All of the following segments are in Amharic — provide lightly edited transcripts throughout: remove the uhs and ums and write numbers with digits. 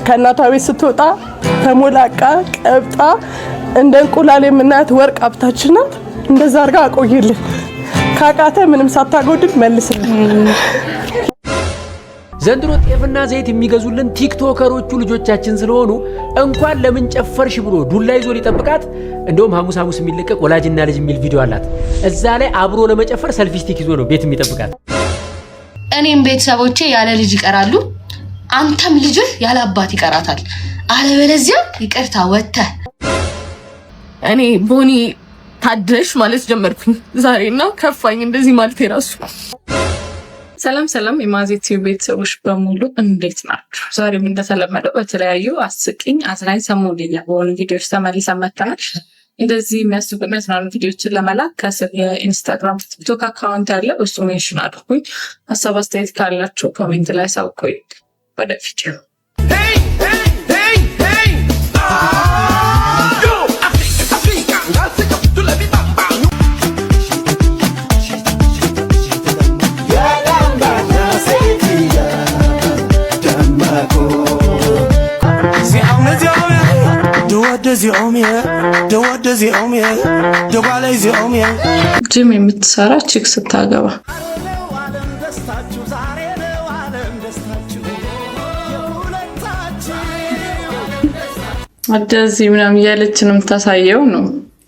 ከእናቷ ቤት ስትወጣ ተሞላቃ ቀብጣ እንደ እንቁላል የምናያት ወርቅ ሀብታችን ናት። እንደዛ አድርጋ አቆይልን። ካቃተ ምንም ሳታጎድል መልስልን። ዘንድሮ ጤፍና ዘይት የሚገዙልን ቲክቶከሮቹ ልጆቻችን ስለሆኑ እንኳን ለምን ጨፈርሽ ብሎ ዱላ ይዞ ሊጠብቃት እንደውም ሐሙስ የሚለቀቅ ወላጅና ልጅ የሚል ቪዲዮ አላት። እዛ ላይ አብሮ ለመጨፈር ሰልፊ ስቲክ ይዞ ነው ቤት የሚጠብቃት። እኔም ቤተሰቦቼ ያለ ልጅ ይቀራሉ፣ አንተም ልጅ ያለ አባት ይቀራታል። አለበለዚያ ይቅርታ ወተህ እኔ ቦኒ ታደሽ ማለት ጀመርኩኝ ዛሬና ከፋኝ እንደዚህ ማለት የራሱ። ሰላም የማዜት ቤተሰቦች በሙሉ እንዴት ናችሁ? ዛሬም እንደተለመደው በተለያዩ አስቂኝ አዝናኝ ሰሞኑኛ በሆኑ ቪዲዮዎች ተመልሰን መጥተናል። እንደዚህ የሚያስቁና ያዝናኑ ቪዲዮዎችን ለመላክ ከስር የኢንስታግራም ቲክቶክ አካውንት ያለ እሱ ሜንሽን አድርጉኝ። ሀሳብ አስተያየት ካላችሁ ኮሜንት ላይ ሳውቁኝ። ወደ ቪዲዮ ጂም የምትሰራ ቺክ ስታገባ እንደዚህ ምናምን እያለች ነው የምታሳየው ነው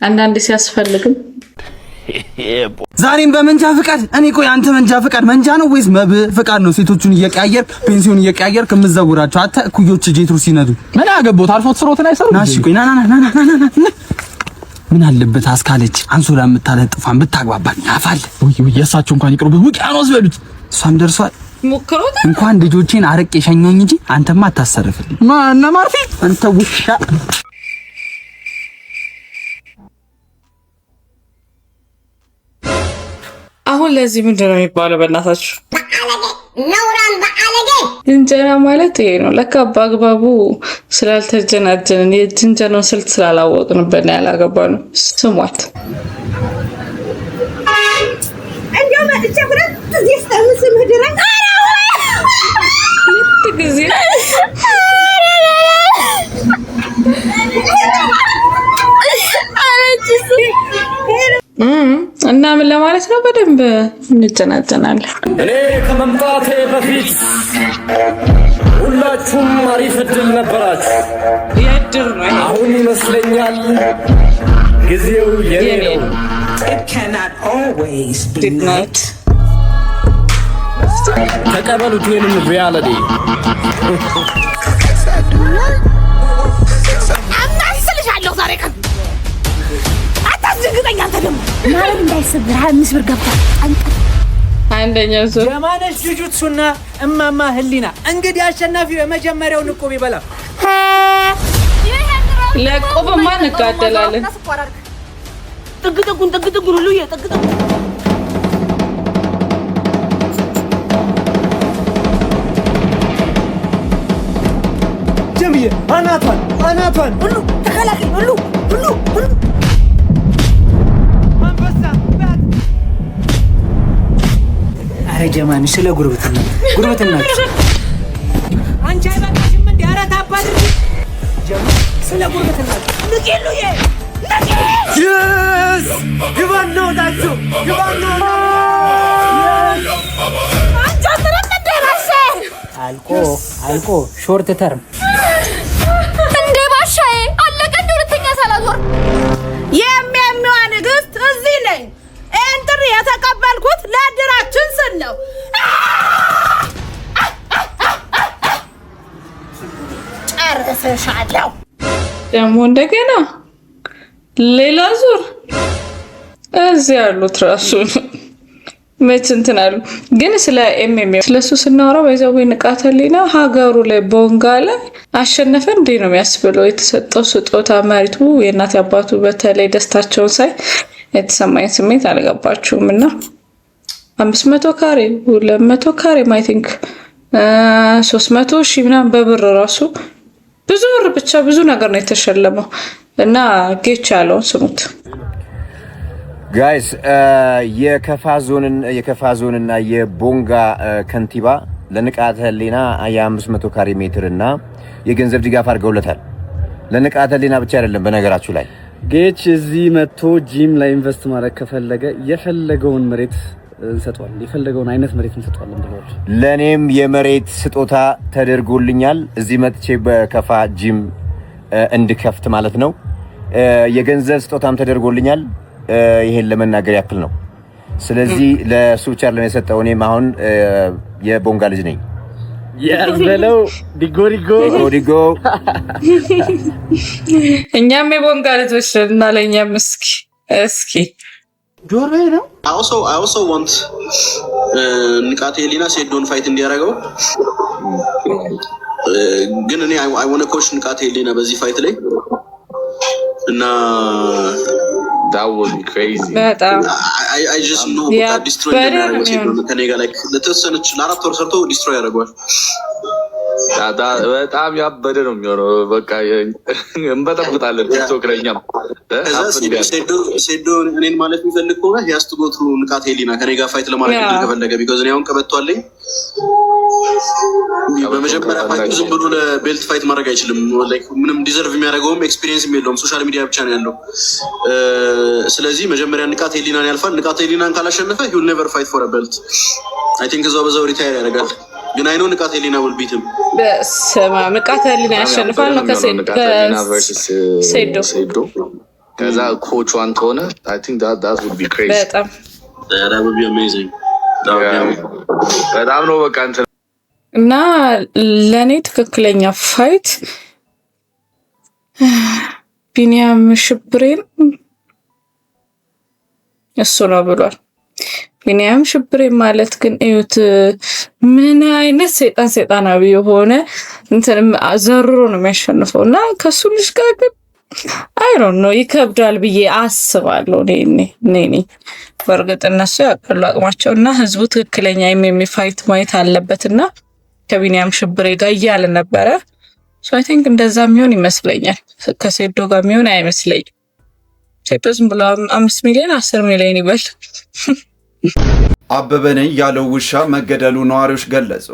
አንዳንዴ ሲያስፈልግም። ዛሬም በመንጃ ፍቃድ እኔ ቆይ አንተ መንጃ ፍቃድ መንጃ ነው ወይስ መብ ፍቃድ ነው? ሴቶቹን እየቀያየር ፔንሲዮን እየቀያየር ከምዘውራቸው አታ ኩዮች ጄትሩ ሲነዱ ምን አገቦት አልፎት ስሮትን አይሰሩ። ናሽ ቆይ ና ምን አለበት አስካለች አንሶላ የምታለጥፋን ብታግባባኝ ያፋል። ወይ የሳቸው እንኳን ይቅርቡ ውቅያኖስ በሉት። እሷም ደርሷል ሞክሮት እንኳን ልጆቼን አረቄ ሸኛኝ እንጂ አንተማ አታሰርፍልኝ። ማና ማርፊ አንተ ውሻ። አሁን ለዚህ ምንድነው የሚባለው? በእናታችሁ ነውራን በአለጌ እንጀራ ማለት ይሄ ነው። ለካ በአግባቡ ስላልተጀናጀንን የጅንጀናውን ስልት ስላላወቅንበት ነው ያላገባነው። ስሟት እንደው መጥቼ ሁለት ጊዜ ስም ድረስ ጊዜ እና ምን ለማለት ነው? በደንብ እንጀናጀናለን። እኔ ከመምጣቴ በፊት ሁላችሁም አሪፍ እድል ነበራችሁ። የእድል ነው አሁን ይመስለኛል ጊዜው የኔ ነው። ተቀበሉት ይህንን ሪያሊቲ። አናስልሻለሁ ዛሬ ቀን አታስደንግጠኝ። አንተ ደግሞ ማለት እንዳይሰብር 5 ብር ገብታ አንደኛው ዙር ጀማነሽ ጁጁትሱና እማማ ህሊና እንግዲህ አሸናፊው የመጀመሪያውን ዕቁብ ይበላል። ለዕቁብማ እንጋደላለን። ጥግጥጉን ሁሉ የጥግጥጉ ጀምዬ አናቷን ሁሉ ተከላካይ ሁሉ አረ ጀማነሽ ስለ ጉርብትና አንቺ አይበቃሽም እንዴ? ኧረ ታባል ስለ ጉርብትና ንቂሉዬ ግባን ነው ታችሁ አንቺ አትረም እንደ ባሻ አልቆ ሾርት ተርም እንደ ባሻዬ አለቀ። እንደ ሁለተኛ ሳላዞር የሚያሚዋ ንግስት እዚህ ነኝ። እንጥሪ የተቀበልኩት ለድራችን ስል ነው። ጨርሰሻለሁ። ደግሞ እንደገና ሌላ ዙር እዚህ ያሉት ራሱ መች እንትን አሉ። ግን ስለ ኤምኤምኤ ስለሱ ስናወራ በዛው ንቃተ ህሊና ሀገሩ ላይ ቦንጋ ላይ አሸነፈ እንዴ ነው የሚያስብለው። የተሰጠው ስጦታ መሪቱ የእናት አባቱ በተለይ ደስታቸውን ሳይ የተሰማኝ ስሜት አልገባችሁም? እና 500 ካሬ 200 ካሬ ማይ ቲንክ 300 ሺህ ምናምን በብር ራሱ ብዙ ብር ብቻ ብዙ ነገር ነው የተሸለመው። እና ጌች ያለውን ስሙት ጋይስ። የከፋ ዞንና የቦንጋ ከንቲባ ለንቃተ ህሊና የ500 ካሬ ሜትር እና የገንዘብ ድጋፍ አድርገውለታል። ለንቃተ ህሊና ብቻ አይደለም በነገራችሁ ላይ ጌች እዚህ መጥቶ ጂም ላይ ኢንቨስት ማድረግ ከፈለገ የፈለገውን መሬት እንሰጠዋለን፣ የፈለገውን አይነት መሬት እንሰጠዋለን ብለዋል። ለኔም የመሬት ስጦታ ተደርጎልኛል። እዚህ መጥቼ በከፋ ጂም እንድከፍት ማለት ነው። የገንዘብ ስጦታም ተደርጎልኛል። ይሄን ለመናገር ያክል ነው። ስለዚህ ለሱ ብቻ ለሰጠው እኔም አሁን የቦንጋ ልጅ ነኝ። ያዝበለው ዲጎሪጎ ዲጎ እኛም የቦንጋ ልጆች እና ለኛም እስኪ ጆሮ ነው። I also want ንቃተ ህሊና ሴዶን ፋይት እንዲያደርገው ግን እኔ I want to coach ንቃተ ህሊና በዚህ ፋይት ላይ እና that would be crazy. I just know that destroy the ከኔ ጋር like ለተወሰነች ለአራት ወር ሰርቶ ዲስትሮይ ያደርገዋል። በጣም ያበደ ነው የሚሆነው። በቃ እንበጠብጣለን ቲክቶክ ላይ እኛም ሴዶ እኔን ማለት የሚፈልግ ከሆነ he has to go through ንቃተ ህሊና ከኔ ጋር ፋይት ለማድረግ ከፈለገ because እኔ አሁን ቀበቷለኝ በመጀመሪያ ፋይት ዝም ብሎ ለቤልት ፋይት ማድረግ አይችልም። ላይክ ምንም ዲዘርቭ የሚያደርገውም ኤክስፒሪየንስም የለውም። ሶሻል ሚዲያ ብቻ ነው ያለው። ስለዚህ መጀመሪያ ንቃተ ህሊናን ያልፋል። ንቃተ ህሊናን ካላሸነፈ he will never fight for a belt. I think በዛው ሪታየር ያደርጋል። ግን አይኖ ንቃተ ህሊና will beat him። በስማ ንቃተ ህሊና ያሸንፋል ነው ከሴዶ ከዛ ኮች ዋን ሆነ I think that would be crazy. በጣም that would be amazing. በጣም ነው በቃ እንትን እና ለኔ ትክክለኛ ፋይት ቢኒያም ሽብሬን እሱ ነው ብሏል። ቢኒያም ሽብሬን ማለት ግን እዩት ምን አይነት ሰይጣናዊ የሆነ እንትን ዘርሮ ነው የሚያሸንፈው እና ከሱ ልጅ ጋር ግን አይ ዶንት ኖ ይከብዳል ብዬ አስባለሁ። እኔ በእርግጥ እነሱ ያቀሉ አቅማቸው እና ህዝቡ ትክክለኛ የሚፋይት ማየት አለበትና ከቢኒያም ሽብሬ ጋር እያለ ነበረ። ሶ አይ ቲንክ እንደዛ የሚሆን ይመስለኛል። ከሴዶ ጋር የሚሆን አይመስለኝም። ሴዶ ዝም ብሎ 5 ሚሊዮን 10 ሚሊዮን ይበል። አበበ ነኝ ያለው ውሻ መገደሉ ነዋሪዎች ገለጹ።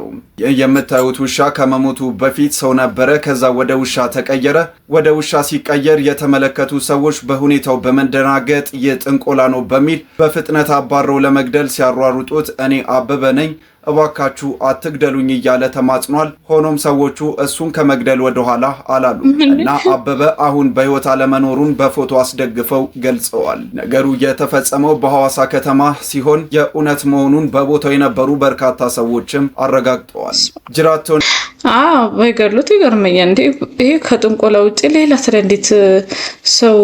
የምታዩት ውሻ ከመሞቱ በፊት ሰው ነበረ፣ ከዛ ወደ ውሻ ተቀየረ። ወደ ውሻ ሲቀየር የተመለከቱ ሰዎች በሁኔታው በመደናገጥ የጥንቆላ ነው በሚል በፍጥነት አባረው ለመግደል ሲያሯሩጡት እኔ አበበ ነኝ እባካችሁ አትግደሉኝ እያለ ተማጽኗል። ሆኖም ሰዎቹ እሱን ከመግደል ወደ ኋላ አላሉ እና አበበ አሁን በህይወት አለመኖሩን በፎቶ አስደግፈው ገልጸዋል። ነገሩ የተፈጸመው በሐዋሳ ከተማ ሲሆን የእውነት መሆኑን በቦታው የነበሩ በርካታ ሰዎችም አረጋግጠዋል። ጅራቶን ባይገድሉት ይገርመኛል እንዴ! ይሄ ከጥንቆላ ውጪ ሌላ እንዴት ሰው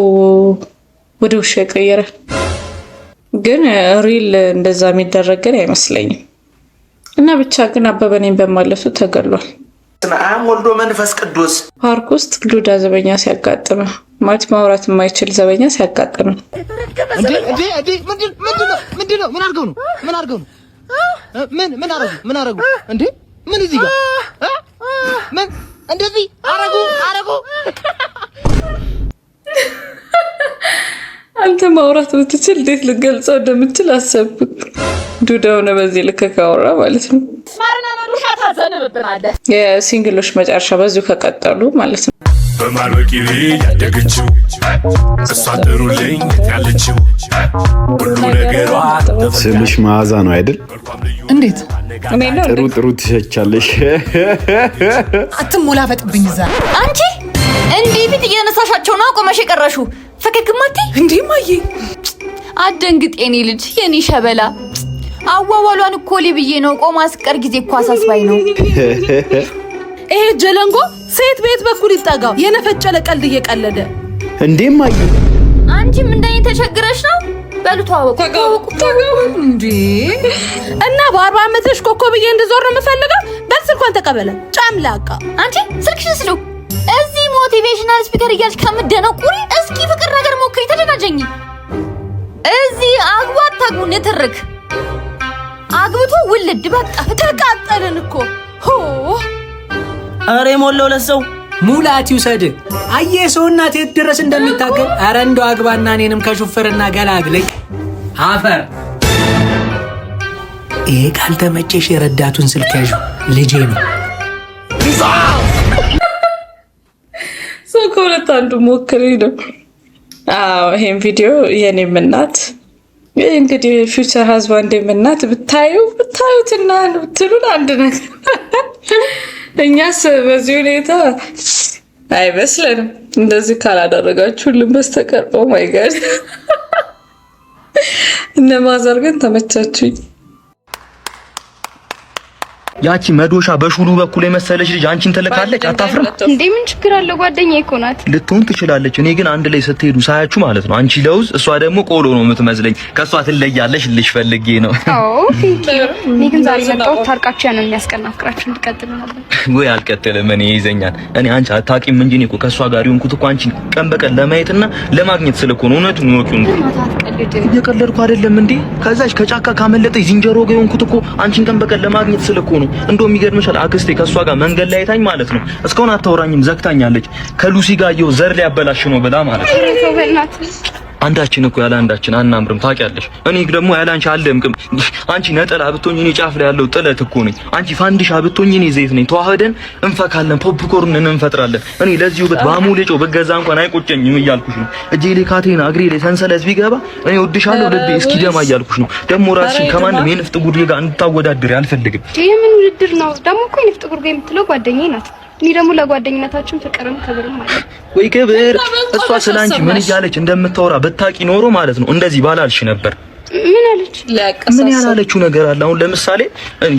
ወደ ውሻ ይቀየራል? ግን ሪል እንደዛ የሚደረግ አይመስለኝም። እና ብቻ ግን አበበ ነኝ በማለቱ ተገሏል። አም ወልዶ መንፈስ ቅዱስ ፓርክ ውስጥ ዱዳ ዘበኛ ሲያጋጥም ማለት ማውራት የማይችል ዘበኛ ሲያጋጥም ምንድነው? ምን አድርገው ነው? ምን አረጉ? እንዴ ምን እዚህ ጋር ምን እንደዚህ አረጉ? አንተ ማውራት ብትችል እንዴት ልገልጸው እንደምትችል አሰብኩት። ዱዳው ነው በዚህ ልክ ካወራ ማለት ነው። የሲንግሎች መጨረሻ በዚሁ ከቀጠሉ ማለት ነው። በማርበቂሪ ያደገችው እሷ ጥሩልኝ ያለችው ሁሉ ነገሯ ስምሽ መዓዛ ነው አይደል? እንዴት ጥሩ ትሸቻለሽ። አትሞላፈጥብኝ እዛ አንቺ እንዴ ፊት እየነሳሻቸው ነው ቆመሽ የቀረሹ ፈከክማቲ እንዴ ማዬ አደንግጥ የኔ ልጅ የኔ ሸበላ አዋዋሏን እኮ ልብዬ ነው ቆማ አስቀር ጊዜ እኮ አሳስባይ ነው። ይሄ ጀለንጎ ሴት ቤት በኩል ይጣጋው የነፈጨለ ቀልድ እየቀለደ እንዴ ማዬ አንቺም እንደኔ ተቸግረሽ ነው በሉ ተዋወቁ እንዴ እና በ40 ዓመትሽ ኮኮብዬ እንድዞር ነው የምፈልገው። በስልኳን ተቀበለ ጫምላቃ አንቺ ስልክሽን ስሉ እዚህ ሞቲቬሽናል ስፒከር እያልሽ ከምትደነቁሪ እስኪ ፍቅር ነገር ሞክሪ ተደናጀኝ። እዚህ አግባት ታጉ ንትርክ አግብቶ ውልድ በቃ ተቃጠልን እኮ ሆ አሬ ሞላው ለሰው ሙላት ይውሰድ አየ ሰው እናት የት ድረስ እንደሚታገል አረ እንደው አግባና እኔንም ከሹፍርና ገላግለኝ አፈር ይሄ ካልተመቸሽ የረዳቱን ስልክ ያዡ፣ ልጄ ነው። ሰው ከሁለት አንዱ ሞክሪ ነው። ይሄን ቪዲዮ የኔም እናት እንግዲህ ፊውቸር ሃዝባንዴም እናት ብታዩትና ብትሉን አንድ ነገር። እኛስ በዚህ ሁኔታ አይመስለንም እንደዚህ ካላደረጋችሁልን በስተቀር። ኦ ማይ ጋድ እነ ማዘር ግን ተመቻችሁኝ። ያቺ መዶሻ በሹሉ በኩል የመሰለች ልጅ አንቺን ትልካለች። አታፍርም እንዴ? ምን ችግር አለ? ጓደኛዬ እኮ ናት። ልትሆን ትችላለች። እኔ ግን አንድ ላይ ስትሄዱ ሳያችሁ ማለት ነው አንቺ ለውዝ እሷ ደግሞ ቆሎ ነው የምትመስለኝ። ከሷ ትለያለሽ ልሽ ፈልጌ ነው። አዎ እኔ ግን ዛሬ መጣሁ ታርቃችሁ ያንን የሚያስቀናፍራችሁ እንድትቀጥሉ ነበር። ወይ አልቀጥልም። እኔ ይዘኛል። እኔ አንቺ አታውቂም እንጂ እኔ እኮ ከሷ ጋር ይሆንኩት እኮ አንቺን ቀን በቀን ለማየትና ለማግኘት ስለኮ ነው። እውነቱን ነው እኮ እየቀለድኩ አይደለም እንዴ? ከዛች ከጫካ ካመለጠች ዝንጀሮ ጋር ይሆንኩት እኮ አንቺን ቀን በቀን ለማግኘት ስለኮ ነው። እንደውም ይገርምሻል አክስቴ ከሷ ጋር መንገድ ላይ አይታኝ ማለት ነው እስካሁን አታወራኝም፣ ዘግታኛለች። ከሉሲ ጋር ይኸው ዘር ሊያበላሽ ነው ብላ ማለት ነው። አንዳችን እኮ ያለ አንዳችን አናምርም ታውቂያለሽ። እኔ ደግሞ ያለ አንቺ አልደምቅም። አንቺ ነጠላ ብትሆኝ እኔ ጫፍ ላይ ያለው ጥለት እኮ ነኝ። አንቺ ፋንዲሻ ብትሆኝ እኔ ዘይት ነኝ። ተዋህደን እንፈካለን፣ ፖፕኮርን እንፈጥራለን። እኔ ለዚህ ውበት በአሙሌ ጮህ በገዛ እንኳን አይቆጨኝም እያልኩሽ ነው። እጄ ላይ ካቴና እግሬ ላይ ሰንሰለት ቢገባ እኔ ወድሻለሁ ልቤ እስኪ ደማ እያልኩሽ ነው። ደግሞ ራስሽን ከማንም የንፍጥ ጉድ ጋር እንድታወዳድሪ አልፈልግም። ይሄ ምን ውድድር ነው ደግሞ? እኮ የንፍጥ ጉድ ጋር የምትለው ጓደኛዬ ናት። እኔ ደግሞ ለጓደኝነታችን ፍቅርም ክብርም ማለት ወይ ክብር። እሷ ስላንቺ ምን እያለች እንደምታወራ ብታቂ ኖሮ ማለት ነው እንደዚህ ባላልሽ ነበር። ምን አለች? ምን ያላለችው ነገር አለ? አሁን ለምሳሌ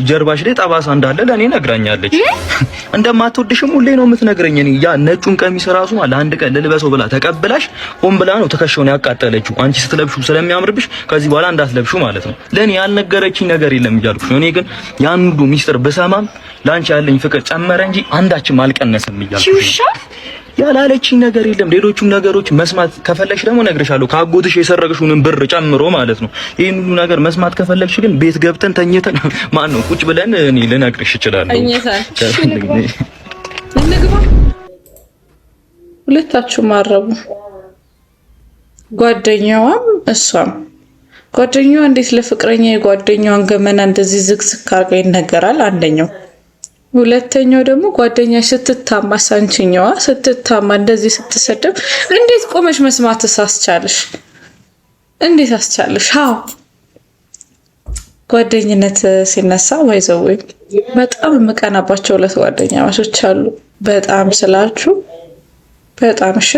ጀርባሽ ላይ ጠባሳ እንዳለ ለኔ ነግራኛለች። እንደማትወድሽም ሁሌ ነው የምትነግረኝ። እኔ ያ ነጩን ቀሚስ ራሱ ማለት አንድ ቀን ልልበሰው ብላ ተቀብላሽ ሆን ብላ ነው ተከሻውን ያቃጠለችው። አንቺ ስትለብሹ ስለሚያምርብሽ ከዚህ በኋላ እንዳትለብሹ ማለት ነው። ለኔ ያልነገረችኝ ነገር የለም እያልኩሽ ነው። እኔ ግን ያን ሁሉ ሚስጥር ብሰማም ላንቺ ያለኝ ፍቅር ጨመረ እንጂ አንዳችም አልቀነሰም እያልኩሽ ያላለችኝ ነገር የለም። ሌሎቹም ነገሮች መስማት ከፈለግሽ ደግሞ እነግርሻለሁ። ከአጎትሽ የሰረቅሽውን ብር ጨምሮ ማለት ነው። ይሄን ሁሉ ነገር መስማት ከፈለግሽ ግን ቤት ገብተን ተኝተን ማን ነው ቁጭ ብለን እኔ ልነግርሽ እችላለሁ። እንግባ። ሁለታችሁም አረቡ። ጓደኛዋም እሷም። ጓደኛዋ እንዴት ለፍቅረኛ የጓደኛዋን ገመና እንደዚህ ዝግዝግ አድርጋ ይነገራል? አንደኛው ሁለተኛው ደግሞ ጓደኛ ስትታማ ሳንቺኛዋ ስትታማ እንደዚህ ስትሰደብ እንዴት ቆመሽ መስማትስ አስቻለሽ? እንዴት አስቻለሽ? አዎ ጓደኝነት ሲነሳ ወይዘው በጣም የምቀናባቸው ሁለት ጓደኛ ማቾች አሉ። በጣም ስላችሁ በጣም እሺ።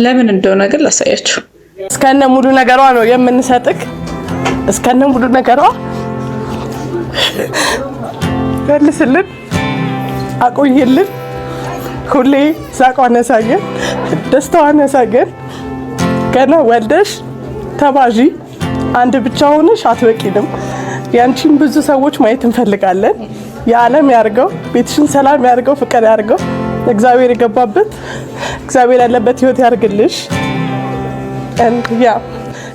ለምን እንደሆነ ግን ላሳያችሁ። እስከነ ሙሉ ነገሯ ነው የምንሰጥክ። እስከነ ሙሉ ነገሯ መልስልን፣ አቆይልን። ሁሌ ሳቋን ያሳየን፣ ደስታዋን ያሳየን። ገና ወልደሽ ተባዢ አንድ ብቻ ሆነሽ አትበቂንም። ያንቺን ብዙ ሰዎች ማየት እንፈልጋለን። የዓለም ያርገው፣ ቤትሽን ሰላም ያርገው፣ ፍቅር ያርገው። እግዚአብሔር የገባበት እግዚአብሔር ያለበት ህይወት ያርግልሽ። ያ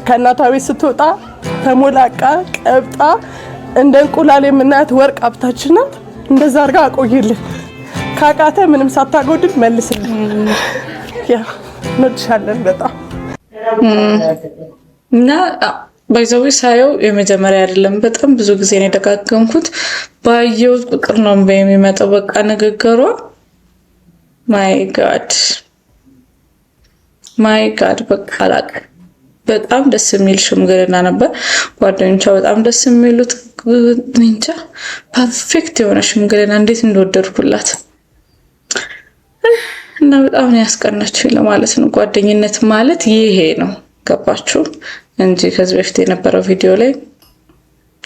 ከእናቷ ቤት ስትወጣ ተሞላቃ ቀብጣ እንደ እንቁላል የምናያት ወርቅ ሀብታችን ናት። እንደዛ አድርጋ አቆይልን። ካቃተ ምንም ሳታጎድል መልስልን። ያ እንወድሻለን በጣም እና ባይዘው ሳየው የመጀመሪያ አይደለም፣ በጣም ብዙ ጊዜ ነው የደጋገምኩት። ባየሁት ቁጥር ነው የሚመጣው በቃ ንግግሯ። ማይ ጋድ በቃ አላቅ። በጣም ደስ የሚል ሽምግልና ነበር። ጓደኞቿ በጣም ደስ የሚሉት እንጃ ፐርፌክት የሆነ ሽምግልና እንዴት እንደወደድኩላት እና በጣም ነው ያስቀናችኝ ለማለት ነው። ጓደኝነት ማለት ይሄ ነው ገባችሁ እንጂ ከዚህ በፊት የነበረው ቪዲዮ ላይ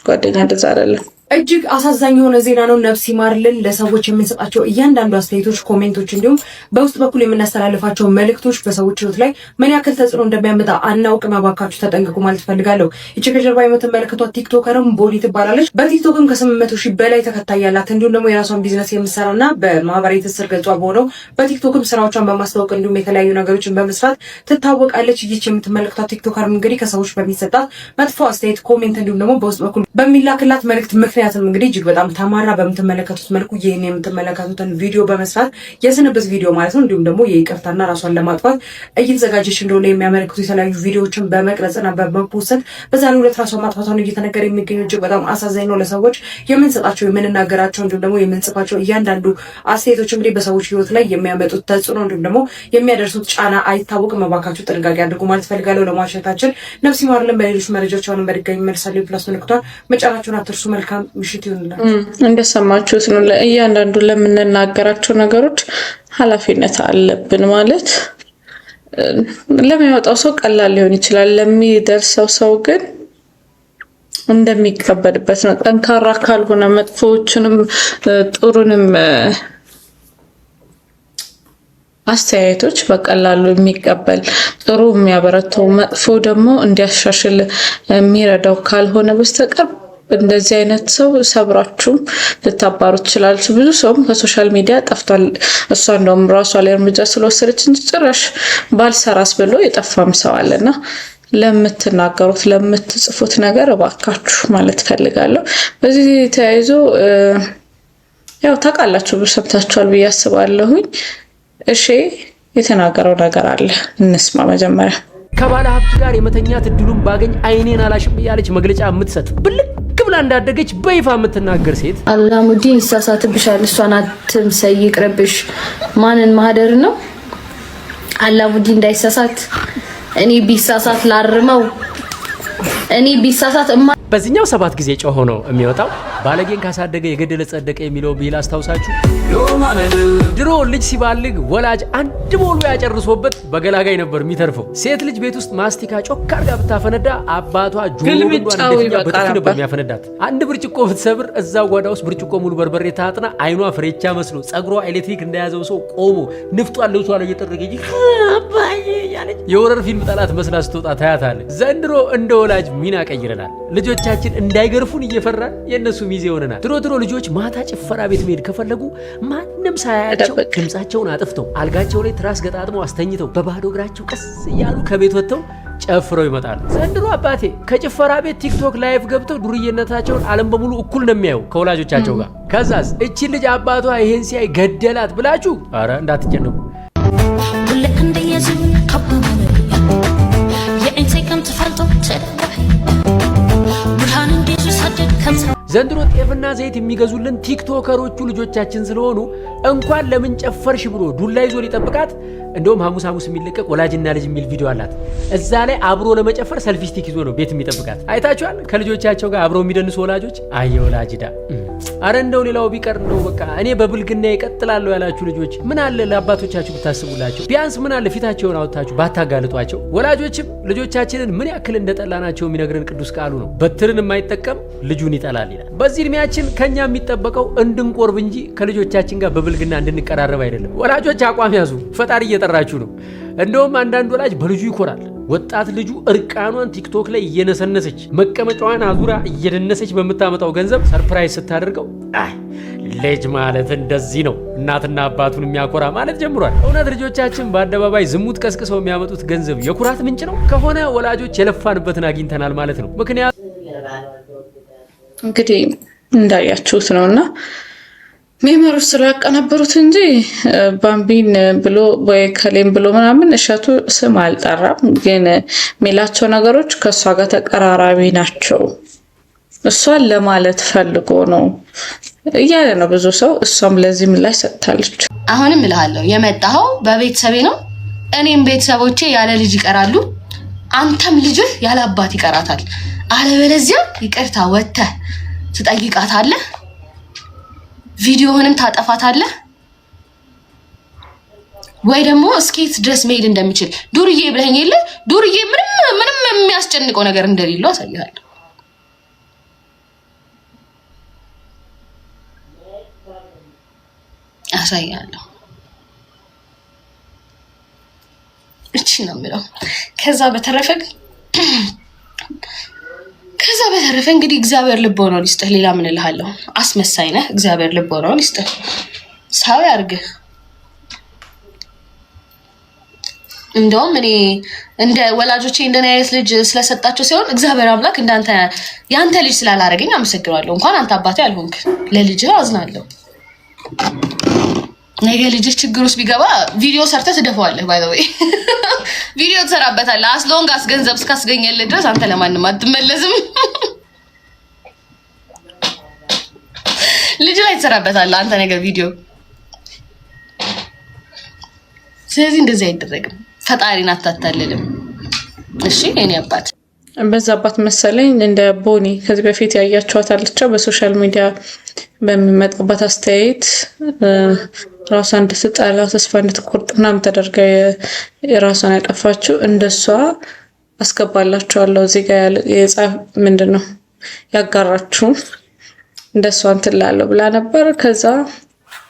ጓደኛ እንደዛ አይደለም። እጅግ አሳዛኝ የሆነ ዜና ነው። ነፍስ ይማርልን። ለሰዎች የምንሰጣቸው እያንዳንዱ አስተያየቶች፣ ኮሜንቶች እንዲሁም በውስጥ በኩል የምናስተላልፋቸው መልእክቶች በሰዎች ህይወት ላይ ምን ያክል ተጽዕኖ እንደሚያመጣ አናውቅም። እባካችሁ ተጠንቀቁ ማለት ፈልጋለሁ። እቺ ከጀርባ የምትመለከቷት ቲክቶከርም ቦሊ ትባላለች። በቲክቶክም ከ800 ሺህ በላይ ተከታይ ያላት እንዲሁም ደግሞ የራሷን ቢዝነስ የምትሰራና በማህበራዊ ትስስር ገጿ በሆነው በቲክቶክም ስራዎቿን በማስተዋወቅ እንዲሁም የተለያዩ ነገሮችን በመስራት ትታወቃለች። ይቺ የምትመለከቷት ቲክቶከርም እንግዲህ ከሰዎች በሚሰጣት መጥፎ አስተያየት፣ ኮሜንት እንዲሁም ደግሞ በውስጥ በኩል በሚላክላት መልእክት ምክንያቱም እንግዲህ እጅግ በጣም ተማራ በምትመለከቱት መልኩ ይህን የምትመለከቱትን ቪዲዮ በመስራት የስንብት ቪዲዮ ማለት ነው እንዲሁም ደግሞ የይቅርታና ራሷን ለማጥፋት እየተዘጋጀች እንደሆነ የሚያመለክቱ የተለያዩ ቪዲዮዎችን በመቅረጽና በመፖሰት በዛሬው ዕለት ራሷን ማጥፋቷን እየተነገረ የሚገኘው እጅግ በጣም አሳዛኝ ነው። ለሰዎች የምንሰጣቸው የምንናገራቸው እንዲሁም ደግሞ የምንጽፋቸው እያንዳንዱ አስተያየቶች እንግዲህ በሰዎች ህይወት ላይ የሚያመጡት ተጽዕኖ እንዲሁም ደግሞ የሚያደርሱት ጫና አይታወቅም። መባካችሁ ጥንቃቄ አድርጉ ማለት ፈልጋለሁ። ለማሸታችን ነፍስ ይማርልን። በሌሎች መረጃዎች አሁንም በድጋሚ መልሳለሁ። ፕላስ ምልክቷን መጫናችሁን አትርሱ። መልካም ምሽት ይሁንላችሁ። እንደሰማችሁት ነው። እያንዳንዱ ለምንናገራቸው ነገሮች ኃላፊነት አለብን ማለት ለሚያወጣው ሰው ቀላል ሊሆን ይችላል፣ ለሚደርሰው ሰው ግን እንደሚቀበልበት ነው። ጠንካራ ካልሆነ መጥፎዎችንም ጥሩንም አስተያየቶች በቀላሉ የሚቀበል ጥሩ የሚያበረታው መጥፎ ደግሞ እንዲያሻሽል የሚረዳው ካልሆነ በስተቀር እንደዚህ አይነት ሰው ሰብራችሁም ልታባሩ ትችላላችሁ። ብዙ ሰውም ከሶሻል ሚዲያ ጠፍቷል። እሷ እንደውም ራሷ ላይ እርምጃ ስለወሰደች እንጂ ጭራሽ ባልሰራስ ብሎ የጠፋም ሰው አለና ለምትናገሩት ለምትጽፉት ነገር እባካችሁ ማለት ፈልጋለሁ። በዚህ ተያይዞ ያው ታውቃላችሁ ሰምታችኋል ብዬ አስባለሁኝ። እሺ የተናገረው ነገር አለ እንስማ። መጀመሪያ ከባለ ሀብት ጋር የመተኛት እድሉን ባገኝ አይኔን አላሽም ያለች መግለጫ የምትሰጥ ብልቅ ብላ እንዳደገች በይፋ የምትናገር ሴት አላሙዲን ይሳሳትብሻል፣ እሷን አትምሰይ፣ ይቅርብሽ። ማንን ማህደር ነው አላሙዲን እንዳይሳሳት? እኔ ቢሳሳት ላርመው፣ እኔ ቢሳሳት በዚህኛው 7 ጊዜ ጮሆ ነው የሚወጣው። ባለጌን ካሳደገ የገደለ ጸደቀ የሚለው ብሂል አስታውሳችሁ? ድሮ ልጅ ሲባልግ ወላጅ አንድ ቦሎ ያጨርሶበት በገላጋይ ነበር የሚተርፈው። ሴት ልጅ ቤት ውስጥ ማስቲካ ጮክ አድርጋ ብታፈነዳ አባቷ በጥፊ ነበር የሚያፈነዳት። አንድ ብርጭቆ ብትሰብር እዛው ጓዳ ውስጥ ብርጭቆ ሙሉ በርበሬ ታጥና አይኗ ፍሬቻ መስሎ ጸጉሯ ኤሌክትሪክ እንደያዘው ሰው ቆሞ ንፍጧን ልብሷ ላይ እየጠረገች ያለች የወረር ፊልም ጠላት መስላ ስትወጣ ታያታለህ። ዘንድሮ እንደ ወላጅ ሚና ቀይረናል። ልጆቻችን እንዳይገርፉን እየፈራን የእነሱ ሚዜ ሆነናል። ድሮ ልጆች ማታ ጭፈራ ቤት መሄድ ከፈለጉ ማንም ሳያያቸው ድምፃቸውን አጥፍተው አልጋቸው ላይ ትራስ ገጣጥመው አስተኝተው በባዶ እግራቸው ቀስ እያሉ ከቤት ወጥተው ጨፍረው ይመጣሉ። ዘንድሮ አባቴ ከጭፈራ ቤት ቲክቶክ ላይቭ ገብተው ዱርዬነታቸውን ዓለም በሙሉ እኩል ነው የሚያዩ ከወላጆቻቸው ጋር። ከዛስ እቺ ልጅ አባቷ ይሄን ሲያይ ገደላት ብላችሁ አረ እንዳትጨነቁ። ዘንድሮ ጤፍና ዘይት የሚገዙልን ቲክቶከሮቹ ልጆቻችን ስለሆኑ እንኳን ለምን ጨፈርሽ ብሎ ዱላ ይዞ ሊጠብቃት እንደውም ሐሙስ የሚለቀቅ ወላጅና ልጅ የሚል ቪዲዮ አላት። እዛ ላይ አብሮ ለመጨፈር ሰልፊ ስቲክ ይዞ ነው ቤት የሚጠብቃት። አይታችኋል? ከልጆቻቸው ጋር አብረው የሚደንሱ ወላጆች። አየ ወላጅዳ። አረ እንደው ሌላው ቢቀር ነው በቃ እኔ በብልግና ይቀጥላለሁ ያላችሁ ልጆች ምን አለ ለአባቶቻችሁ ብታስቡላቸው። ቢያንስ ምን አለ ፊታቸውን አውጥታችሁ ባታጋልጧቸው። ወላጆችም ልጆቻችንን ምን ያክል እንደጠላናቸው የሚነግረን ቅዱስ ቃሉ ነው። በትርን የማይጠቀም ልጁን ይጠላል ይላል። በዚህ እድሜያችን ከኛ የሚጠበቀው እንድንቆርብ እንጂ ከልጆቻችን ጋር በብልግና እንድንቀራረብ አይደለም። ወላጆች አቋም ያዙ። ፈጣሪ እየጠራችሁ ነው። እንደውም አንዳንድ ወላጅ በልጁ ይኮራል። ወጣት ልጁ እርቃኗን ቲክቶክ ላይ እየነሰነሰች መቀመጫዋን አዙራ እየደነሰች በምታመጣው ገንዘብ ሰርፕራይዝ ስታደርገው ልጅ ማለት እንደዚህ ነው እናትና አባቱን የሚያኮራ ማለት ጀምሯል። እውነት ልጆቻችን በአደባባይ ዝሙት ቀስቅሰው የሚያመጡት ገንዘብ የኩራት ምንጭ ነው ከሆነ ወላጆች የለፋንበትን አግኝተናል ማለት ነው። ምክንያቱም እንግዲህ እንዳያችሁት ነውና ሜመሮች ስላቀነበሩት እንጂ ባምቢን ብሎ ወይ ከሌም ብሎ ምናምን እሸቱ ስም አልጠራም። ግን የሚላቸው ነገሮች ከእሷ ጋር ተቀራራቢ ናቸው። እሷን ለማለት ፈልጎ ነው እያለ ነው ብዙ ሰው። እሷም ለዚህ ምላሽ ሰጥታለች። አሁንም እልሃለሁ የመጣኸው በቤተሰቤ ነው። እኔም ቤተሰቦቼ ያለ ልጅ ይቀራሉ፣ አንተም ልጅህ ያለ አባት ይቀራታል። አለበለዚያ ይቅርታ ወጥተህ ትጠይቃታለህ፣ ቪዲዮህንም ታጠፋታለህ፣ ወይ ደግሞ እስኬት ድረስ መሄድ እንደሚችል ዱርዬ ብለኸኝ የለ ዱርዬ ምንም የሚያስጨንቀው ነገር እንደሌለው አሳይሃለሁ። እቺ ነው የምለው። ከዛ በተረፈ እንግዲህ እግዚአብሔር ልቦናውን ይስጥህ። ሌላ ምን እልሃለሁ? አስመሳይ ነህ። እግዚአብሔር ልቦናውን ይስጥህ። ሰው ያርግህ። እንደውም እኔ እንደ ወላጆቼ እንደኔ አይነት ልጅ ስለሰጣቸው ሲሆን እግዚአብሔር አምላክ እንዳንተ ያንተ ልጅ ስላላረገኝ አመሰግናለሁ። እንኳን አንተ አባቴ አልሆንክ ለልጅህ አዝናለሁ። ነገ ልጅህ ችግር ውስጥ ቢገባ ቪዲዮ ሰርተህ ትደፋዋለህ። ባይ ዘ ወይ ቪዲዮ ትሰራበታለህ። አስሎንግ ገንዘብ እስካስገኘልህ ድረስ አንተ ለማንም አትመለስም። ልጅ ላይ ትሰራበታለህ አንተ ነገር ቪዲዮ። ስለዚህ እንደዚህ አይደረግም። ፈጣሪን አታታልልም። እሺ እኔ አባት በዛ አባት መሰለኝ እንደ ቦኒ ከዚህ በፊት ያያችኋት አለች በሶሻል ሚዲያ በሚመጣበት አስተያየት ራሷን እንድትጣላ ተስፋ እንድትቆርጥ ምናምን ተደርጋ የራሷን ያጠፋችው እንደሷ አስገባላችኋለሁ እዚህ ጋር የጻፍ ምንድነው ያጋራችሁ እንደሷ እንትን ላለው ብላ ነበር። ከዛ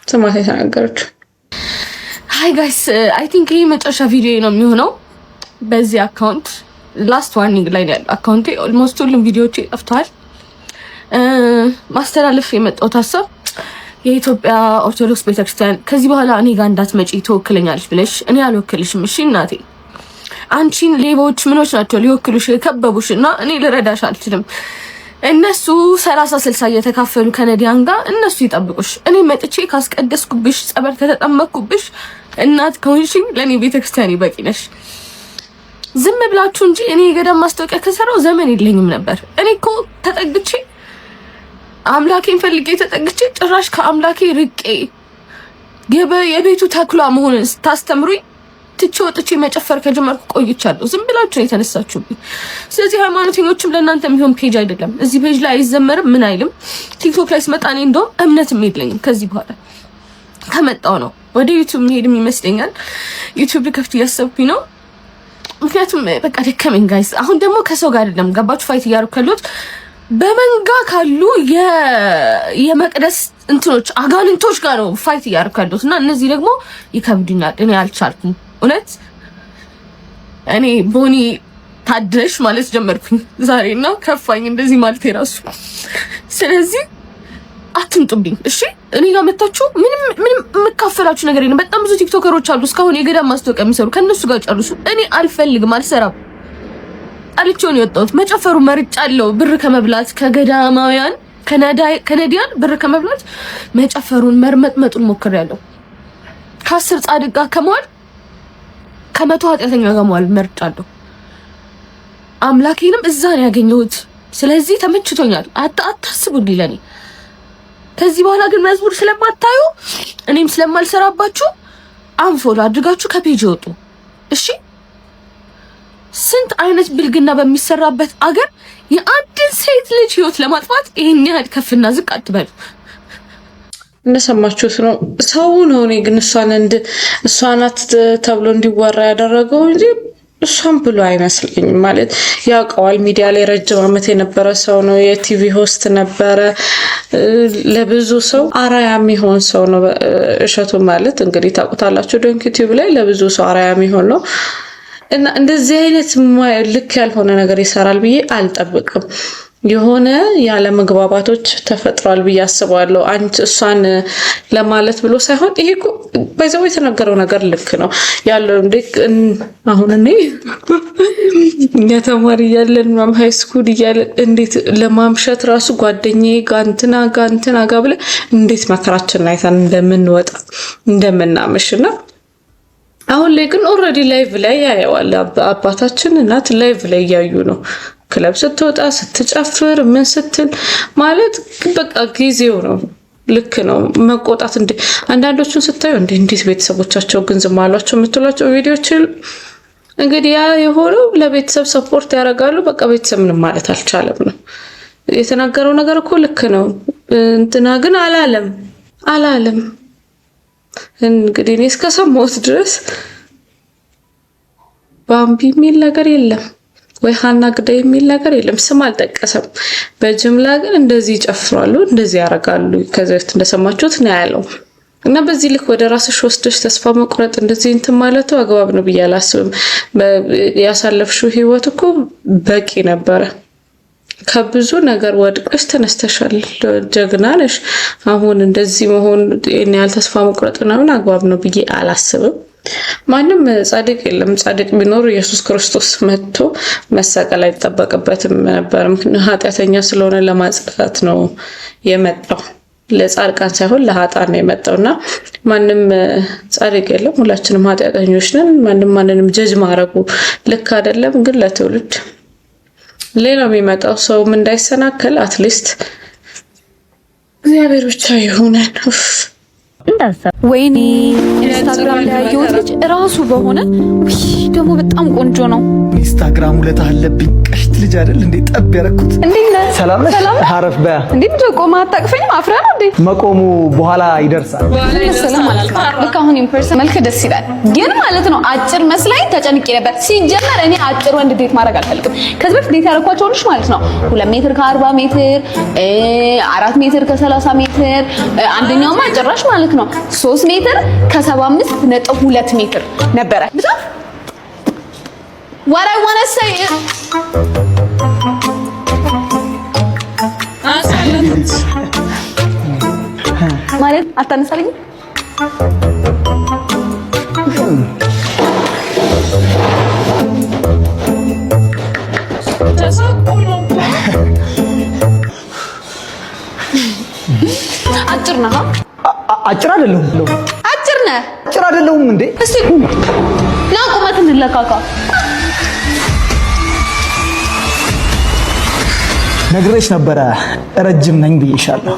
ስማት የተናገረችው ሃይ ጋይስ አይ ቲንክ ይሄ መጨረሻ ቪዲዮ ነው የሚሆነው በዚህ አካውንት ላስት ዋርኒንግ ላይ ያለው አካውንቴ ኦልሞስት ሁሉም ቪዲዮዎች ጠፍተዋል። ማስተላለፍ የመጣው ሀሳብ የኢትዮጵያ ኦርቶዶክስ ቤተክርስቲያን ከዚህ በኋላ እኔ ጋር እንዳትመጪ ትወክለኛለሽ ብለሽ እኔ አልወክልሽም። እሺ እናቴ አንቺን ሌቦች ምኖች ናቸው ሊወክሉሽ የከበቡሽ እና እኔ ልረዳሽ አልችልም። እነሱ 30-60 እየተካፈሉ ከነዲያን ጋር እነሱ ይጠብቁሽ። እኔ መጥቼ ካስቀደስኩብሽ ጸበል ከተጠመቅኩብሽ እናት ከሆንሽኝ ለኔ ቤተክርስቲያን ይበቂ ነሽ። ዝም ብላችሁ እንጂ እኔ የገዳም ማስታወቂያ ከሰራው ዘመን የለኝም ነበር። እኔ እኮ ተጠግቼ አምላኬን ፈልጌ ተጠግቼ ጭራሽ ከአምላኬ ርቄ የቤቱ ተክሏ መሆንን ስታስተምሩኝ ትቼ ወጥቼ መጨፈር ከጀመርኩ ቆይቻለሁ። ዝም ብላችሁ ነው የተነሳችሁብኝ። ስለዚህ ሃይማኖተኞችም ለእናንተ የሚሆን ፔጅ አይደለም። እዚህ ፔጅ ላይ አይዘመርም ምን አይልም። ቲክቶክ ላይ ስመጣ እኔ እንደውም እምነትም የለኝም። ከዚህ በኋላ ከመጣው ነው ወደ ዩቲዩብ መሄድም ይመስለኛል። ዩቲዩብ ከፍት እያሰብኩኝ ነው። ምክንያቱም በቃ ደከመኝ ጋይስ። አሁን ደግሞ ከሰው ጋር አይደለም ገባችሁ ፋይት እያደረኩ ካሉት በመንጋ ካሉ የመቅደስ እንትኖች አጋንንቶች ጋር ነው ፋይት እያደረኩ ካሉት እና እነዚህ ደግሞ ይከብዱኛል። እኔ አልቻልኩም እውነት። እኔ ቦኒ ታድለሽ ማለት ጀመርኩኝ ዛሬና ከፋኝ እንደዚህ ማለት የራሱ። ስለዚህ አትምጡብኝ እሺ። እኔ ጋር መጣችሁ ምንም የምካፈላችሁ ነገር የለም። በጣም ብዙ ቲክቶከሮች አሉ እስካሁን የገዳም ማስታወቂያ የሚሰሩ ከነሱ ጋር ጨርሱ። እኔ አልፈልግም፣ አልሰራም። አልቼውን የወጣሁት መጨፈሩ መርጫለሁ። ብር ከመብላት ከገዳማውያን ከነዲያን ብር ከመብላት መጨፈሩን መርመጥመጡን ሞክሬያለሁ። ከ10 ጻድቅ ጋር ከመዋል ከመቶ ኃጢአተኛ ጋር መዋል መርጫለሁ። አምላኬንም እዛ ነው ያገኘሁት። ስለዚህ ተመችቶኛል። አታስቡልኝ ለኔ። ከዚህ በኋላ ግን መዝሙር ስለማታዩ እኔም ስለማልሰራባችሁ አንፎሎ አድርጋችሁ ከፔጅ ወጡ እሺ። ስንት አይነት ብልግና በሚሰራበት አገር የአንድን ሴት ልጅ ህይወት ለማጥፋት ይሄን ያህል ከፍና ዝቅ አትበሉ። እንደሰማችሁት ነው ሰው ነው። እኔ ግን እሷ ናት ተብሎ እንዲወራ ያደረገው እንጂ እሷም ብሎ አይመስልኝም። ማለት ያውቀዋል። ሚዲያ ላይ ረጅም ዓመት የነበረ ሰው ነው። የቲቪ ሆስት ነበረ። ለብዙ ሰው አራያ የሚሆን ሰው ነው። እሸቱ ማለት እንግዲህ ታውቁታላችሁ። ዶንኪ ቲቪ ላይ ለብዙ ሰው አራያ የሚሆን ነው እና እንደዚህ አይነት ልክ ያልሆነ ነገር ይሰራል ብዬ አልጠብቅም። የሆነ ያለ መግባባቶች ተፈጥሯል ብዬ አስባለሁ። አንቺ እሷን ለማለት ብሎ ሳይሆን ይሄ እኮ በዛው የተነገረው ነገር ልክ ነው ያለው። እንዴ አሁን እኛ ተማሪ ያለን ሃይ ስኩል እያለን እንዴት ለማምሸት ራሱ ጓደኛዬ ጋንትና ጋብለ እንዴት መከራችን አይተን እንደምንወጣ እንደምናመሽና አሁን ላይ ግን ኦልሬዲ ላይቭ ላይ ያያዋል። አባታችን እናት ላይቭ ላይ ያዩ ነው። ክለብ ስትወጣ ስትጨፍር ምን ስትል ማለት በቃ ጊዜው ነው። ልክ ነው መቆጣት። እንዴ አንዳንዶቹን ስታዩ እንዴት ቤተሰቦቻቸው ግን ዝም አሏቸው የምትሏቸው ቪዲዮዎች እንግዲህ ያ የሆነው ለቤተሰብ ሰፖርት ያደርጋሉ። በቃ ቤተሰብ ምንም ማለት አልቻለም ነው የተናገረው ነገር እኮ ልክ ነው። እንትና ግን አላለም። እንግዲህ እኔ እስከሰማሁት ድረስ ባምቢ የሚል ነገር የለም ወይ ሀና ግዳይ የሚል ነገር የለም። ስም አልጠቀሰም። በጅምላ ግን እንደዚህ ይጨፍራሉ፣ እንደዚህ ያደርጋሉ። ከዚህ በፊት እንደሰማችሁት ነው ያለው እና በዚህ ልክ ወደ ራስሽ ወስደሽ ተስፋ መቁረጥ እንደዚህ እንትን ማለቱ አግባብ ነው ብዬ አላስብም። ያሳለፍሽው ህይወት እኮ በቂ ነበረ። ከብዙ ነገር ወድቀሽ ተነስተሻል። ጀግና ነሽ። አሁን እንደዚህ መሆን ያህል ተስፋ መቁረጥ ነው አግባብ ነው ብዬ አላስብም። ማንም ጻድቅ የለም። ጻድቅ ቢኖር ኢየሱስ ክርስቶስ መጥቶ መሰቀል አይጠበቅበትም ነበር። ምክንያቱም ኃጢአተኛ ስለሆነ ለማጽዳት ነው የመጣው። ለጻድቃን ሳይሆን ለኃጥአን ነው የመጣውና ማንም ጻድቅ የለም። ሁላችንም ኃጢአተኞች ነን። ማንንም ጀጅ ማድረጉ ልክ አይደለም። ግን ለትውልድ ሌላው የሚመጣው ሰውም እንዳይሰናከል አትሊስት እግዚአብሔር ብቻ ይሁነን። ወይኔ ኢንስታግራም ላይ ያየሁት ልጅ ራሱ በሆነ ደግሞ በጣም ቆንጆ ነው። ኢንስታግራም ውለታ አለብኝ። ቀሽት ልጅ አይደል እንዴ ጠብ ያረኩት። እንዴት ነህ? ሰላም ነሽ? አረፍ በያ። እንዴት ቆማ አታቅፈኝም? አፍራ ነው እንዴ? መቆሙ በኋላ ይደርሳል። ለሰላም ማለት ነው። ልክ አሁን ኢምፐርሰን መልክ ደስ ይላል፣ ግን ማለት ነው አጭር መስላኝ ተጨንቄ ነበር። ሲጀመር እኔ አጭር ወንድ ዴት ማድረግ አልፈልግም። ከዚህ በፊት ዴት ያደረኳቸው ልጅ ማለት ነው 2 ሜትር ከ40 ሜትር 4 ሜትር ከ30 ሜትር አንደኛውማ ጭራሽ ማለት ነው 3 ሜትር ከ75.2 ሜትር ነበረ። What I want to say is ማለት አታነሳልኝ። አጭር ነህ? አጭር አይደለሁም። አጭር ነህ? አጭር አይደለሁም እንዴ? እስቲ ና ቁመት እንለካካ። ነግሬሽ ነበረ ረጅም ነኝ ብዬሻለሁ።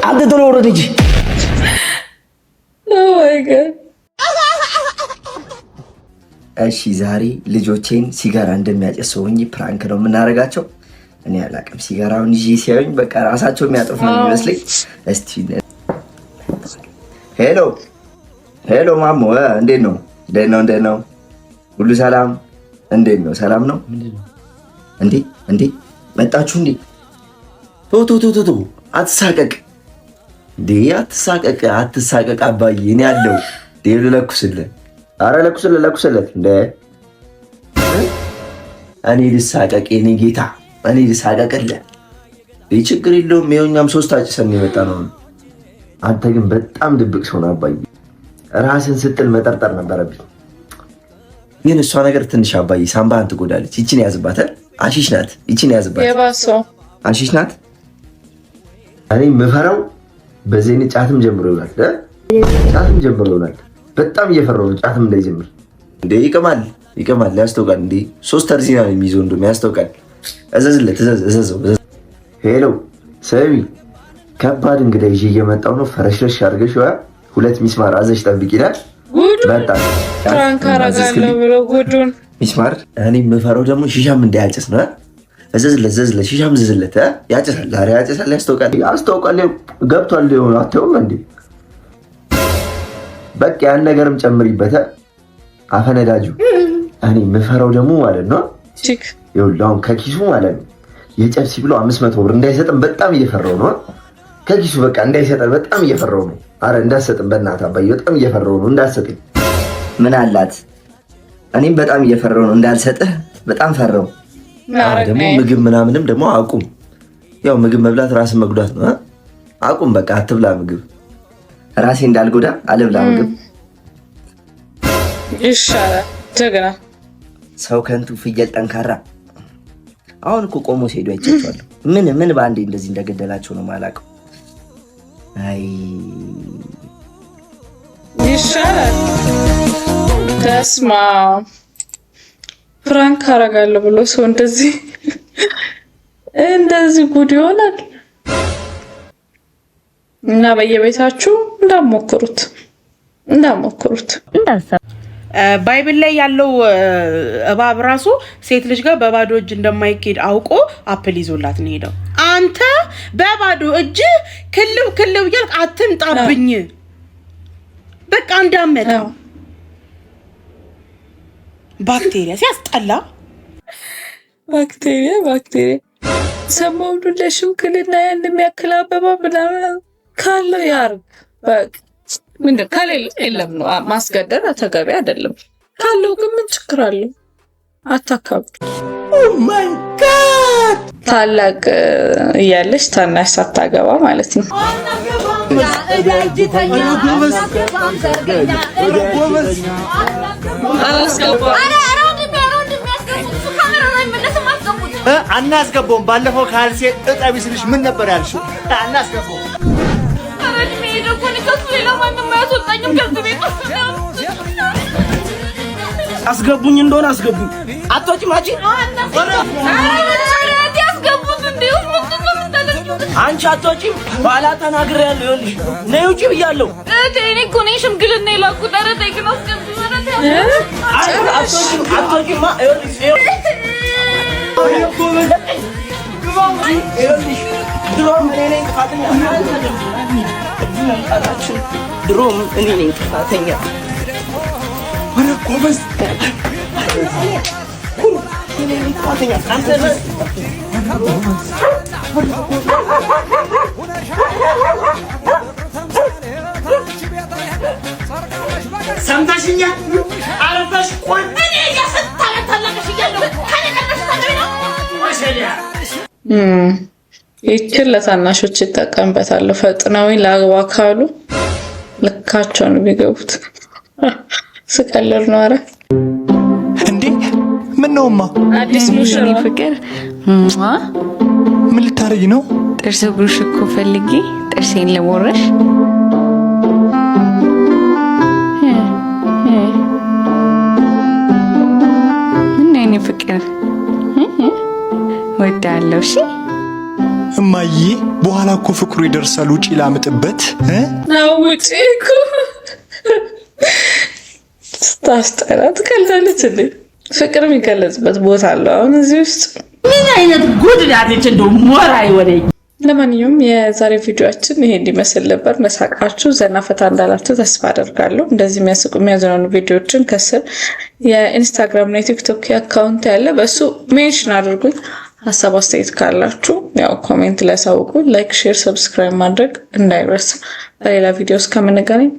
አንተ ቶሎ ወረድ እንጂ። ኦ ማይ ጋድ። እሺ ዛሬ ልጆቼን ሲጋራ እንደሚያጨስ ሰውኝ ፕራንክ ነው የምናደርጋቸው። እኔ አላቅም ሲጋራውን ይዤ ሲያዩኝ በቃ ራሳቸው የሚያጠፉ ነው የሚመስለኝ። እስቲ ሄሎ ማሞ እንዴት ነው? እንዴት ነው? ሁሉ ሰላም? እንዴት ነው? ሰላም ነው? እንዴ መጣችሁ እንዴ? ቶ አትሳቀቅ እንዴ! አትሳቀቅ አባዬ፣ እኔ ያለው ዴሉ ለኩስልህ። አረ ለኩስለት እንዴ! እኔ ልሳቀቅ የኔ ጌታ፣ እኔ ልሳቀቅልህ። ይህ ችግር የለውም። ይኸውኛም 3 አጭሰን የመጣ ነው። አንተ ግን በጣም ድብቅ ሰው ነህ አባዬ። ራስን ስትል መጠርጠር ነበረብኝ። ግን እሷ ነገር ትንሽ አባዬ ሳምባህን ትጎዳለች። ይችን ያዝባት። አሺሽ ናት። ይችን ያዝባት። አሺሽ ናት። እኔ የምፈራው በዚህ ጫትም ጀምሮ ይሆናል። በጣም እየፈራሁ ነው ጫትም እንዳይጀምር። እንዴ ይቀማል፣ ያስታውቃል። እንዴ 3 ተርዚና ነው የሚይዘው። እንደውም ያስታውቃል። እዘዘው። ሄሎ ሰሚ፣ ከባድ እንግዳ ይዤ እየመጣሁ ነው። ፈረሽረሽ አድርገሽ 2 ሚስማር አዘሽ ጠብቂ ይላል። ሚስማር እኔ የምፈራው ደግሞ ሺሻም እንዳያጨስ ነው። እዘዝለት ሺሻም ዝዝለት። ያጨሳል፣ ዛሬ ያጨሳል። ያስታውቃል። ገብቷል። ሆነ አትውም እንዴ? በቃ ያን ነገርም ጨምሪበት። አፈነዳጁ እኔ የምፈራው ደግሞ ማለት ነው ይኸውልህ አሁን ከኪሱ ማለት ነው የጨብሲ ብሎ 500 ብር እንዳይሰጥም በጣም እየፈራው ነው። ከኪሱ በቃ እንዳይሰጠን በጣም እየፈራው ነው። አረ እንዳሰጥም በእናትህ አባዬ በጣም እየፈራው ነው። እንዳሰጥኝ ምን አላት? እኔም በጣም እየፈራው ነው እንዳልሰጥህ በጣም ፈራው። ደግሞ ምግብ ምናምንም ደግሞ አቁም። ያው ምግብ መብላት ራስን መጉዳት ነው። አቁም በቃ አትብላ ምግብ። ራሴ እንዳልጎዳ አልብላ ምግብ ይሻላል። ጀግና ሰው ከንቱ ፍየል ጠንካራ። አሁን እኮ ቆሞ ሲሄዱ አይቻቸዋለሁ። ምን በአንዴ እንደዚህ እንደገደላቸው ነው የማላውቀው። አይ ይሻላል። ተስማ ፍራንክ አደርጋለሁ ብሎ ሰው እንደዚህ ጉድ ይሆናል። እና በየቤታችሁ እንዳሞክሩት። ባይብል ላይ ያለው እባብ ራሱ ሴት ልጅ ጋር በባዶ እጅ እንደማይኬድ አውቆ አፕል ይዞላት ነው ሄደው። አንተ በባዶ እጅ ክልብ እያልክ አትምጣብኝ። በቃ እንዳመጣ ባክቴሪያ ሲያስጠላ። ባክቴሪያ ሰሞኑ ለሽምግልና ያን የሚያክል አበባ ምናምን ካለው ያርግ። በቃ ምንድን ከሌለ የለም ነው ማስገደድ ተገቢ አይደለም። ካለው ግን ምን ችግር አለው? አታካብዱ። ኦ ማይ ጋድ ታላቅ እያለች ታናሽ ሳታገባ ማለት ነው። አናስገባውም። ባለፈው ካልሴ እጠቢ ስልሽ ምን ነበር ያልሽው? አናስገባውም። አስገቡኝ እንደሆነ አስገቡኝ። አትወጪም አንቺ? አንቺ አትወጪም? ባላ ተናግሬያለሁ። ይኸውልሽ ነይ ውጪ ብያለሁ። እኔ እኮ ነኝ ሽምግልና የላኩት። ኧረ ተይ ግን አስገቡኝ። አትወጪማ። ድሮም እኔ ነኝ ጥፋተኛ። ኧረ ጎበዝ ሰምተሽኛል? አረፈሽ ቆይ እኔ ያሰታላታላሽ ይያለው ይችን ለታናሾች ይጠቀምበታል። ፈጥነው ለአግባ ካሉ ልካቸውን ቢገቡት ስቀልር ነው። አረ እንዴ ምን ነውማ? አዲስ ሙሽራ ፍቅር ምን ልታረጊ ነው? ጥርስ ብሩሽ እኮ ፈልጌ ጥርሴን ለቦረሽ። ምን አይኔ ፍቅር ወዳለው። እሺ እማዬ በኋላ እኮ ፍቅሩ ይደርሳል። ውጪ ላምጥበት ነው። ውጪ እኮ ስታስጠራ ትቀልዳለች እንዴ? ፍቅር የሚገለጽበት ቦታ አለው። አሁን እዚህ ውስጥ ምን አይነት ጉድ ያለች እንደው ሞራ ይወደኝ። ለማንኛውም የዛሬ ቪዲዮአችን ይሄ እንዲመስል ነበር። መሳቃችሁ ዘና ፈታ እንዳላችሁ ተስፋ አደርጋለሁ። እንደዚህ የሚያስቁ የሚያዝናኑ ቪዲዮዎችን ከስር የኢንስታግራም እና የቲክቶክ አካውንት ያለ በሱ ሜንሽን አድርጉኝ። ሀሳብ አስተያየት ካላችሁ ያው ኮሜንት ላይ አሳውቁ። ላይክ፣ ሼር፣ ሰብስክራይብ ማድረግ እንዳይረሳ። በሌላ ቪዲዮ እስከምንገናኝ